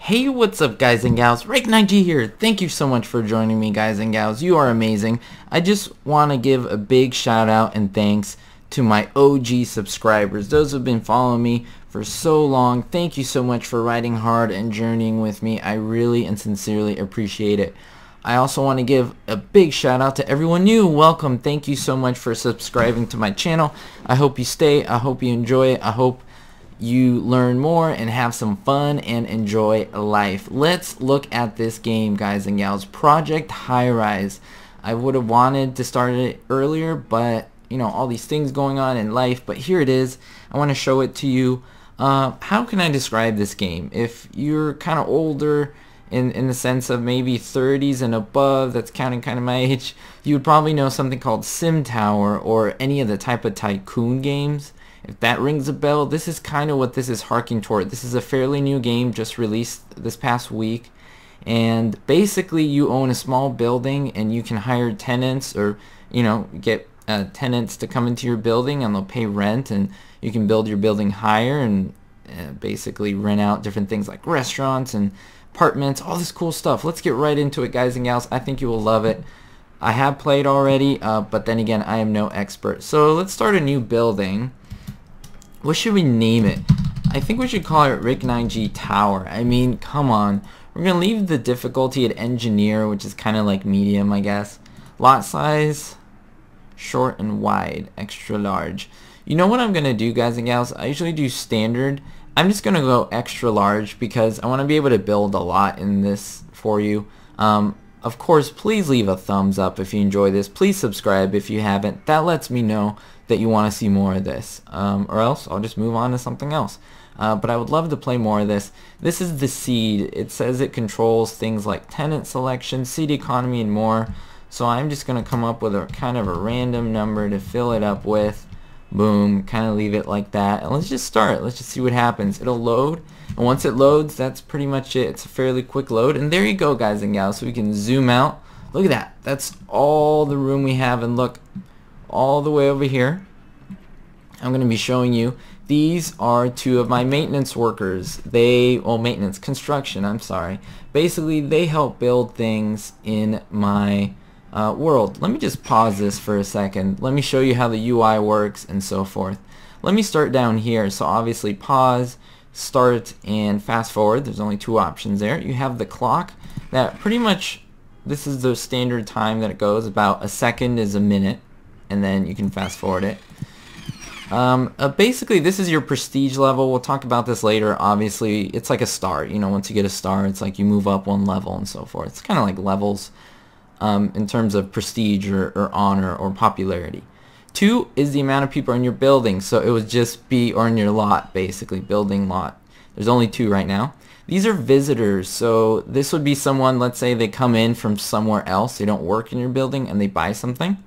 Hey, what's up guys and gals? Rick9G here. Thank you so much for joining me, guys and gals. You are amazing. I just want to give a big shout out and thanks to my OG subscribers. Those who have been following me for so long. Thank you so much for riding hard and journeying with me. I really and sincerely appreciate it. I also want to give a big shout out to everyone new. Welcome. Thank you so much for subscribing to my channel. I hope you stay. I hope you enjoy it. I hope you learn more and have some fun and enjoy life. Let's look at this game, guys and gals. Project Highrise. I would have wanted to start it earlier, but you know, all these things going on in life, but here it is. I want to show it to you. How can I describe this game? If you're kind of older in the sense of maybe 30s and above, that's counting kind of my age, you would probably know something called Sim Tower or any of the type of Tycoon games. If that rings a bell, this is kind of what this is harking toward. This is a fairly new game just released this past week, and basically you own a small building and you can hire tenants, or you know, get tenants to come into your building and they'll pay rent, and you can build your building higher and basically rent out different things like restaurants and apartments, all this cool stuff. Let's get right into it, guys and gals. I think you will love it. I have played already, but then again, I am no expert. So let's start a new building. What should we name it? I think we should call it Rick9G Tower. I mean, come on. We're going to leave the difficulty at engineer, which is kind of like medium, I guess. Lot size, short and wide, extra large. You know what I'm going to do, guys and gals? I usually do standard. I'm just going to go extra large because I want to be able to build a lot in this for you. Of course, please leave a thumbs up if you enjoy this. Please subscribe if you haven't. That lets me know that you want to see more of this. Or else I'll just move on to something else. But I would love to play more of this. This is the seed. It says it controls things like tenant selection, seed economy, and more. So I'm just going to come up with a kind of a random number to fill it up with. Boom, kind of leave it like that. And let's just start. Let's just see what happens. It'll load. And once it loads, that's pretty much it. It's a fairly quick load. And there you go, guys and gals. So we can zoom out. Look at that. That's all the room we have. And look, all the way over here, I'm going to be showing you. These are two of my maintenance workers. Construction, I'm sorry. Basically, they help build things in my world. Let me just pause this for a second. Let me show you how the UI works and so forth. Let me start down here. So obviously pause, start, and fast forward. There's only two options there. You have the clock that pretty much, this is the standard time that it goes. About a second is a minute, and then you can fast forward it. Basically this is your prestige level. We'll talk about this later. Obviously it's like a star. You know, once you get a star, it's like you move up one level and so forth. It's kind of like levels in terms of prestige or honor or popularity. 2 is the amount of people in your building, so it would just be, or in your lot, basically, building lot. There's only 2 right now. These are visitors, so this would be someone, let's say they come in from somewhere else, they don't work in your building, and they buy something.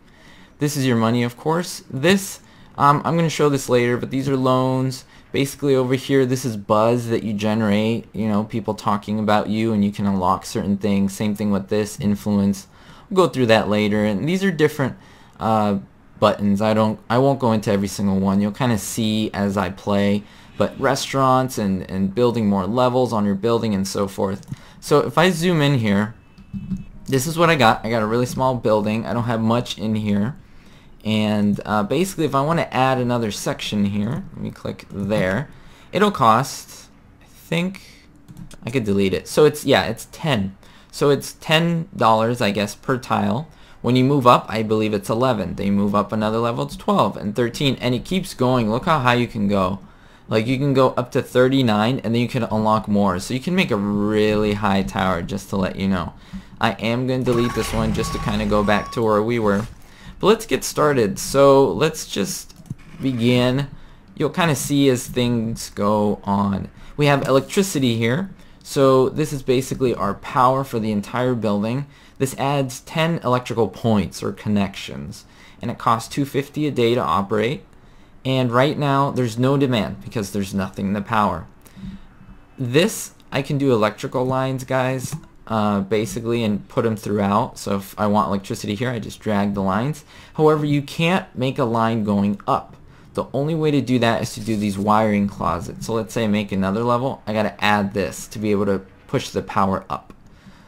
This is your money, of course. This, I'm going to show this later, but these are loans. Basically over here, this is buzz that you generate, you know, people talking about you, and you can unlock certain things. Same thing with this, influence. We'll go through that later, and these are different buttons. I won't go into every single one. You'll kind of see as I play, but restaurants and building more levels on your building and so forth. So if I zoom in here, this is what I got. I got a really small building. I don't have much in here. And basically if I want to add another section here, let me click there. It'll cost, I think, I could delete it. So it's, yeah, it's 10. So it's $10, I guess, per tile. When you move up, I believe it's 11. Then you move up another level, it's 12 and 13, and it keeps going. Look how high you can go. Like you can go up to 39, and then you can unlock more. So you can make a really high tower, just to let you know. I am going to delete this one just to kind of go back to where we were. But let's get started. So let's just begin. You'll kind of see as things go on. We have electricity here. So this is basically our power for the entire building. This adds 10 electrical points or connections, and it costs $2.50 a day to operate. And right now there's no demand because there's nothing to power. This, I can do electrical lines, guys, basically, and put them throughout. So if I want electricity here, I just drag the lines. However, you can't make a line going up. The only way to do that is to do these wiring closets. So let's say I make another level, I gotta add this to be able to push the power up.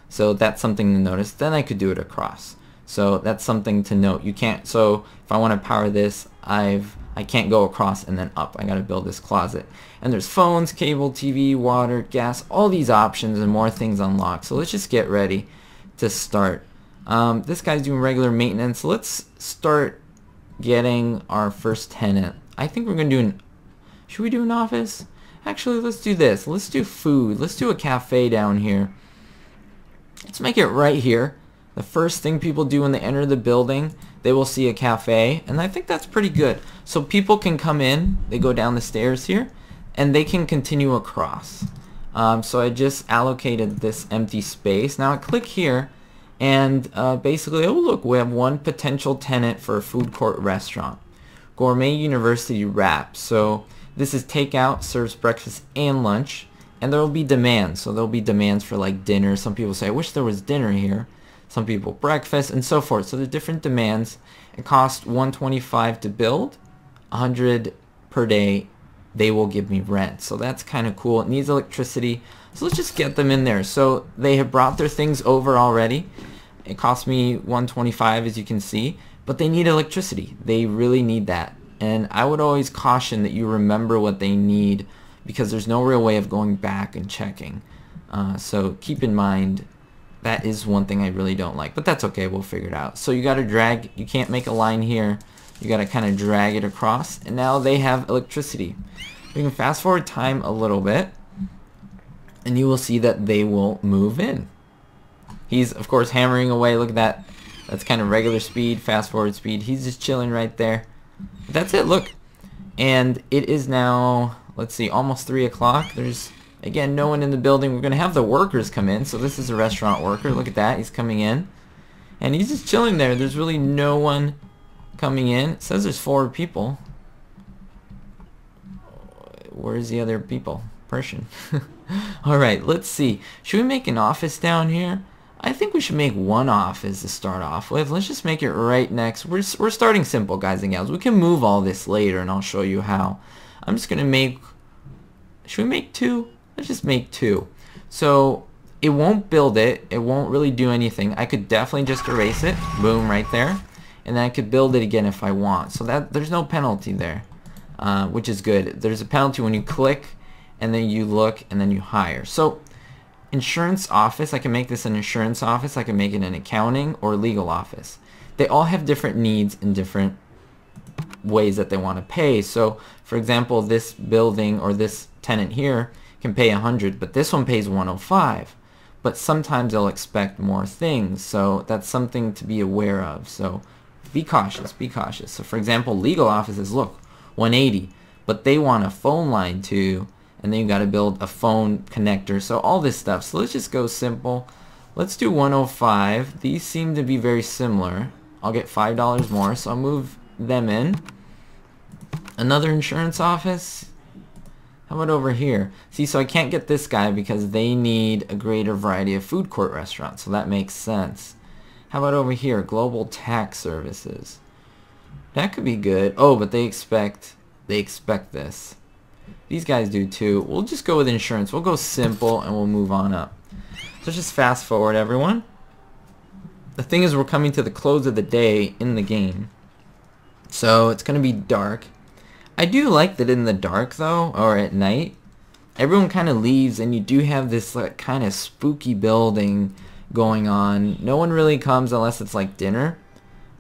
So that's something to notice. Then I could do it across. So that's something to note. You can't, so if I want to power this, I can't go across and then up. I got to build this closet. And there's phones, cable, TV, water, gas, all these options and more things unlocked. So let's just get ready to start. This guy's doing regular maintenance. Let's start getting our first tenant. I think we're going to do should we do an office? Actually, let's do this. Let's do food. Let's do a cafe down here. Let's make it right here. The first thing people do when they enter the building, they will see a cafe, and I think that's pretty good. So people can come in, they go down the stairs here, and they can continue across. So I just allocated this empty space. Now I click here, and basically, oh look, we have one potential tenant for a food court restaurant. Gourmet University Wrap. So this is takeout, serves breakfast and lunch, and there will be demands. So there will be demands for like dinner. Some people say, I wish there was dinner here. Some people breakfast and so forth. So the different demands. It costs $125 to build, $100 per day. They will give me rent. So that's kind of cool. It needs electricity. So let's just get them in there. So they have brought their things over already. It cost me $125 as you can see, but they need electricity. They really need that. And I would always caution that you remember what they need, because there's no real way of going back and checking. So keep in mind, that is one thing I really don't like, but that's okay, we'll figure it out. So you gotta drag, you can't make a line here, you gotta kind of drag it across, and now they have electricity. We can fast forward time a little bit, and you will see that they will move in. He's of course hammering away, look at that. That's kind of regular speed, fast forward speed. He's just chilling right there. But that's it, look. And it is now, let's see, almost 3 o'clock. There's, again, no one in the building. We're going to have the workers come in. So this is a restaurant worker. Look at that. He's coming in. And he's just chilling there. There's really no one coming in. It says there's 4 people. Where's the other people? Persian. Alright, let's see. Should we make an office down here? I think we should make one office to start off with. Let's just make it right next. We're starting simple, guys and gals. We can move all this later, and I'll show you how. I'm just going to make... Should we make 2? Let's just make 2. So it won't build it. It won't really do anything. I could definitely just erase it. Boom, right there. And then I could build it again if I want. So that there's no penalty there, which is good. There's a penalty when you click, and then you look, and then you hire. So insurance office, I can make this an insurance office. I can make it an accounting or legal office. They all have different needs and different ways that they want to pay. So for example, this building or this tenant here can pay 100, but this one pays 105. But sometimes they'll expect more things, so that's something to be aware of. So be cautious, be cautious. So for example, legal offices, look, 180, but they want a phone line too, and then you got to build a phone connector. So all this stuff. So let's just go simple. Let's do 105. These seem to be very similar. I'll get $5 more, so I'll move them in. Another insurance office. How about over here? See, so I can't get this guy because they need a greater variety of food court restaurants, so that makes sense. How about over here? Global tax services. That could be good. Oh, but they expect this. These guys do too. We'll just go with insurance. We'll go simple and we'll move on up. So just fast forward, everyone. The thing is, we're coming to the close of the day in the game, so it's gonna be dark. I do like that in the dark though, or at night, everyone kind of leaves and you do have this like kind of spooky building going on. No one really comes unless it's like dinner,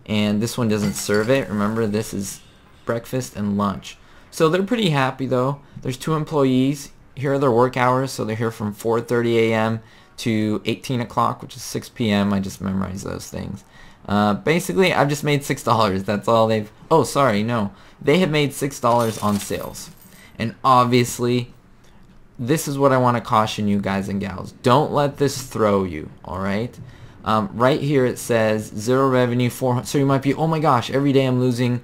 and this one doesn't serve it. Remember, this is breakfast and lunch. So they're pretty happy though. There's 2 employees. Here are their work hours, so they're here from 4:30 a.m. to 18 o'clock, which is 6 p.m. I just memorized those things. Basically, I've just made $6. That's all they've... Oh, sorry, no. They have made $6 on sales. And obviously, this is what I want to caution you guys and gals. Don't let this throw you, alright? Right here it says 0 revenue, 400. So you might be, oh my gosh, every day I'm losing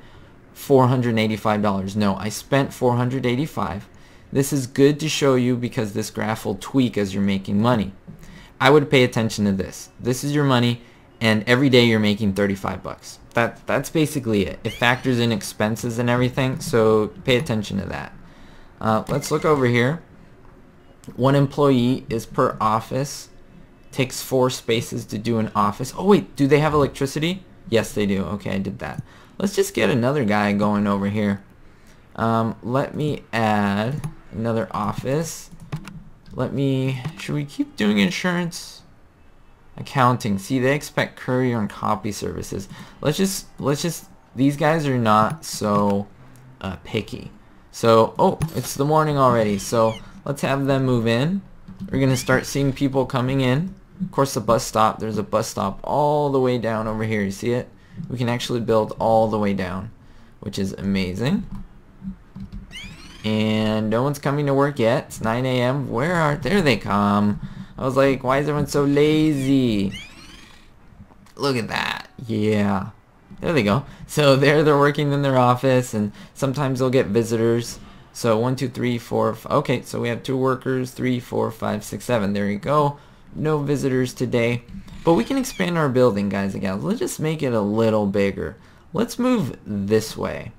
$485. No, I spent $485. This is good to show you because this graph will tweak as you're making money. I would pay attention to this. This is your money, and every day you're making 35 bucks. That's basically it. It factors in expenses and everything, so pay attention to that. Let's look over here. 1 employee is per office. Takes 4 spaces to do an office. Oh wait, do they have electricity? Yes, they do. Okay, I did that. Let's just get another guy going over here. Let me add another office. Should we keep doing insurance? Accounting. See, they expect courier and copy services. Let's just, these guys are not so picky. So, oh, it's the morning already. So let's have them move in. We're going to start seeing people coming in. Of course, the bus stop. There's a bus stop all the way down over here. You see it? We can actually build all the way down, which is amazing. And no one's coming to work yet. It's 9 a.m. There they come. I was like, why is everyone so lazy? Look at that. Yeah. There they go. So they're working in their office, and sometimes they'll get visitors. So 1, 2, 3, 4. Okay, so we have 2 workers, 3, 4, 5, 6, 7. There you go. No visitors today. But we can expand our building, guys and gals. Let's just make it a little bigger. Let's move this way.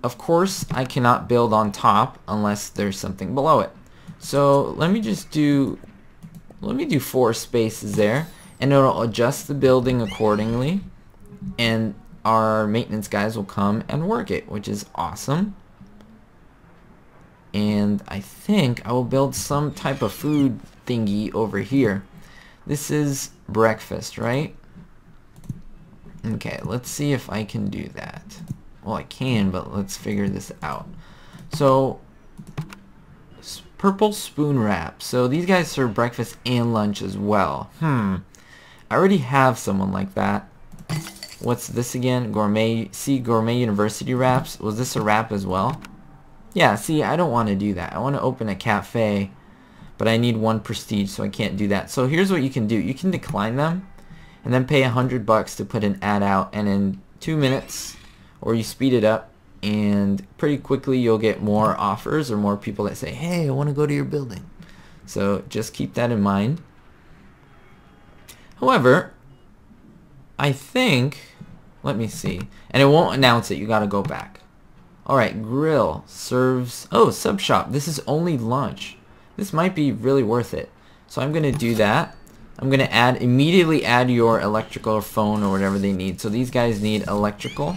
Of course, I cannot build on top unless there's something below it. So let me do 4 spaces there, and it'll adjust the building accordingly, and our maintenance guys will come and work it, which is awesome. And I think I will build some type of food thingy over here. This is breakfast, right? Okay, let's see if I can do that. Well, I can, but let's figure this out. So, purple spoon wrap. So these guys serve breakfast and lunch as well. I already have someone like that. What's this again? Gourmet. See, gourmet university wraps. Was this a wrap as well? Yeah, see, I don't want to do that. I want to open a cafe, but I need 1 prestige, so I can't do that. So here's what you can do. You can decline them, and then pay $100 to put an ad out, and in 2 minutes, or you speed it up, and pretty quickly you'll get more offers or more people that say, hey, I want to go to your building. So just keep that in mind. However, I think, let me see, and it won't announce it. You got to go back. Alright, grill serves, oh, sub shop. This is only lunch. This might be really worth it. So I'm going to do that. I'm going to immediately add your electrical or phone or whatever they need. So these guys need electrical.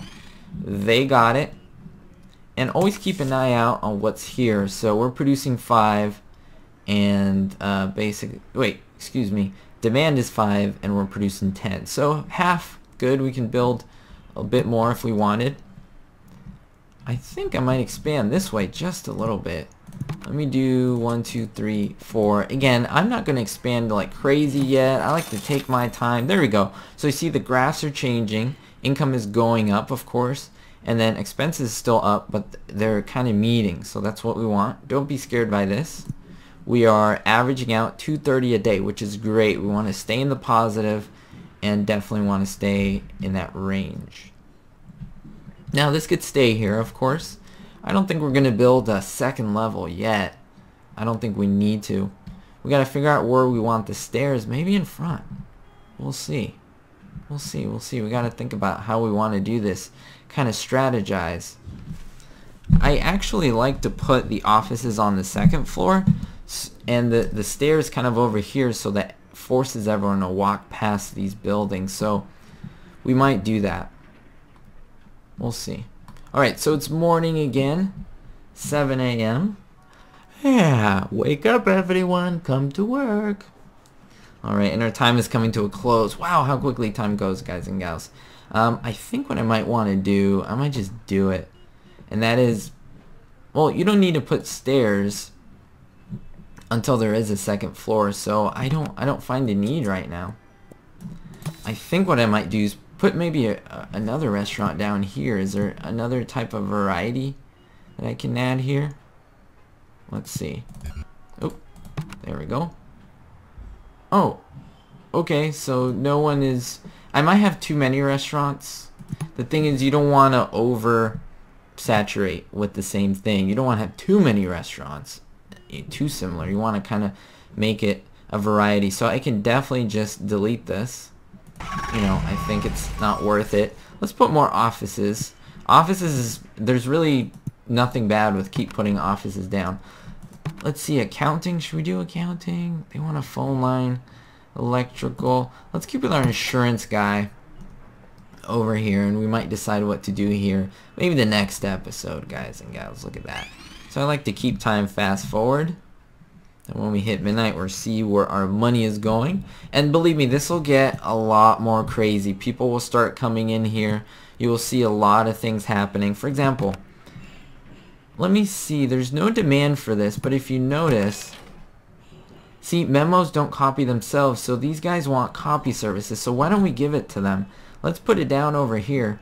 They got it. And always keep an eye out on what's here. So we're producing 5, and demand is 5, and we're producing 10. So half good. We can build a bit more if we wanted. I think I might expand this way just a little bit. Let me do 1, 2, 3, 4. Again, I'm not going to expand like crazy yet. I like to take my time. There we go. So you see the graphs are changing. Income is going up, of course. And then expenses still up, but they're kind of meeting. So that's what we want. Don't be scared by this. We are averaging out $230 a day, which is great. We want to stay in the positive and definitely want to stay in that range. Now this could stay here, of course. I don't think we're going to build a 2nd level yet. I don't think we need to. We got to figure out where we want the stairs. Maybe in front. We'll see. We'll see. We got to think about how we want to do this. Kind of strategize. I actually like to put the offices on the 2nd floor and the stairs kind of over here, so that forces everyone to walk past these buildings. So we might do that. We'll see. Alright, so it's morning again. 7 a.m. Yeah, wake up everyone. Come to work. Alright, and our time is coming to a close. Wow, how quickly time goes, guys and gals. I think what I might want to do, I might just do it. And that is, well, you don't need to put stairs until there is a 2nd floor, so I don't find a need right now. I think what I might do is put maybe another restaurant down here. Is there another type of variety that I can add here? Let's see. Oh, there we go. Oh, okay, so no one is... I might have too many restaurants. The thing is, you don't want to over-saturate with the same thing. You don't want to have too many restaurants, too similar. You want to kind of make it a variety. So I can definitely just delete this. You know, I think it's not worth it. Let's put more offices. Offices is, there's really nothing bad with keep putting offices down. Let's see, accounting. Should we do accounting? They want a phone line, electrical. Let's keep with our insurance guy over here, and we might decide what to do here. Maybe the next episode, guys and gals. Look at that. So I like to keep time fast forward. And when we hit midnight, we'll see where our money is going. And believe me, this will get a lot more crazy. People will start coming in here. You will see a lot of things happening. For example, let me see. There's no demand for this, but if you notice, see, memos don't copy themselves, so these guys want copy services. So why don't we give it to them? Let's put it down over here.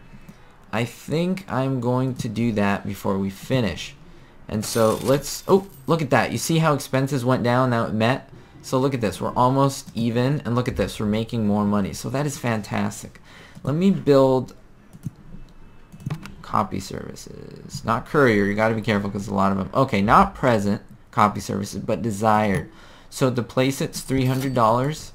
I think I'm going to do that before we finish. And so let's, oh, look at that. You see how expenses went down, now it met? So look at this, we're almost even, and look at this, we're making more money. So that is fantastic. Let me build copy services, not courier. You got to be careful because a lot of them. Okay, not present copy services, but desired. So to place it's $300.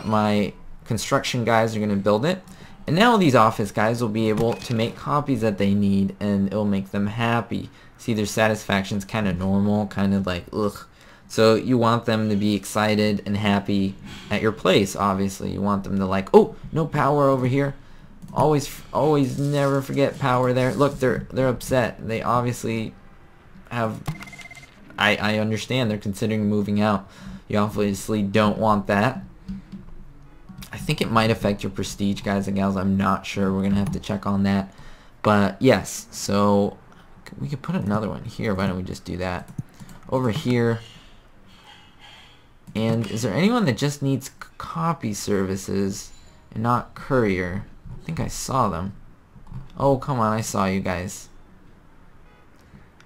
My construction guys are going to build it. And now these office guys will be able to make copies that they need, and it'll make them happy. See, their satisfaction's kind of normal, kind of like, ugh. So you want them to be excited and happy at your place, obviously. You want them to like, oh, no power over here. Always never forget power there. Look, they're upset. They obviously have, I understand they're considering moving out. You obviously don't want that. I think it might affect your prestige, guys and gals. I'm not sure. We're going to have to check on that. But yes, so we could put another one here. Why don't we just do that? Over here. And is there anyone that just needs copy services and not courier? I think I saw them. Oh, come on. I saw you guys.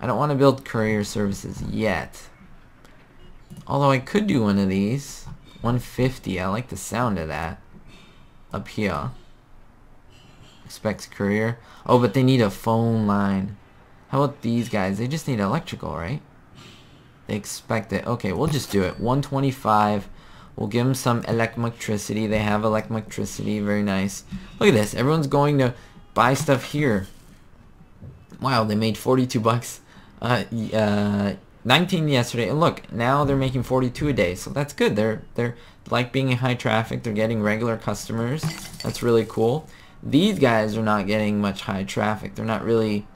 I don't want to build courier services yet. Although I could do one of these. 150. I like the sound of that. Up here. Expects courier. Oh, but they need a phone line. How about these guys? They just need electrical, right? They expect it. Okay, we'll just do it. 125. We'll give them some electricity. They have electricity. Very nice. Look at this. Everyone's going to buy stuff here. Wow, they made 42 bucks. 19 yesterday, and look, now they're making 42 a day, so that's good. They're like being in high traffic. They're getting regular customers. That's really cool. These guys are not getting much high traffic. They're not really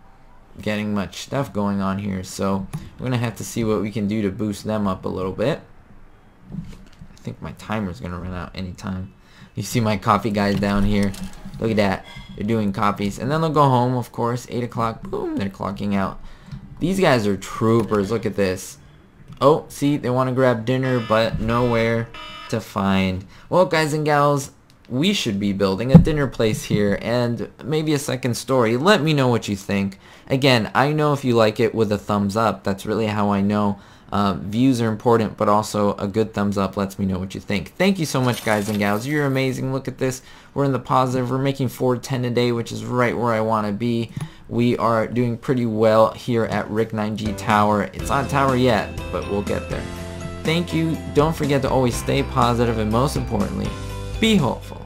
getting much stuff going on here, so we're gonna have to see what we can do to boost them up a little bit. I think my timer's gonna run out anytime. You see my coffee guys down here. Look at that. They're doing copies, and then they'll go home, of course. 8 o'clock, boom, they're clocking out. These guys are troopers. Look at this. Oh, see, they want to grab dinner, but nowhere to find. Well, guys and gals, we should be building a dinner place here and maybe a second story. Let me know what you think. Again, I know if you like it with a thumbs up. That's really how I know. Views are important, but also a good thumbs up lets me know what you think. Thank you so much, guys and gals. You're amazing. Look at this. We're in the positive. We're making 410 a day, which is right where I want to be. We are doing pretty well here at Rick 9G Tower. It's not tower yet, but we'll get there. Thank you. Don't forget to always stay positive, and most importantly, be hopeful.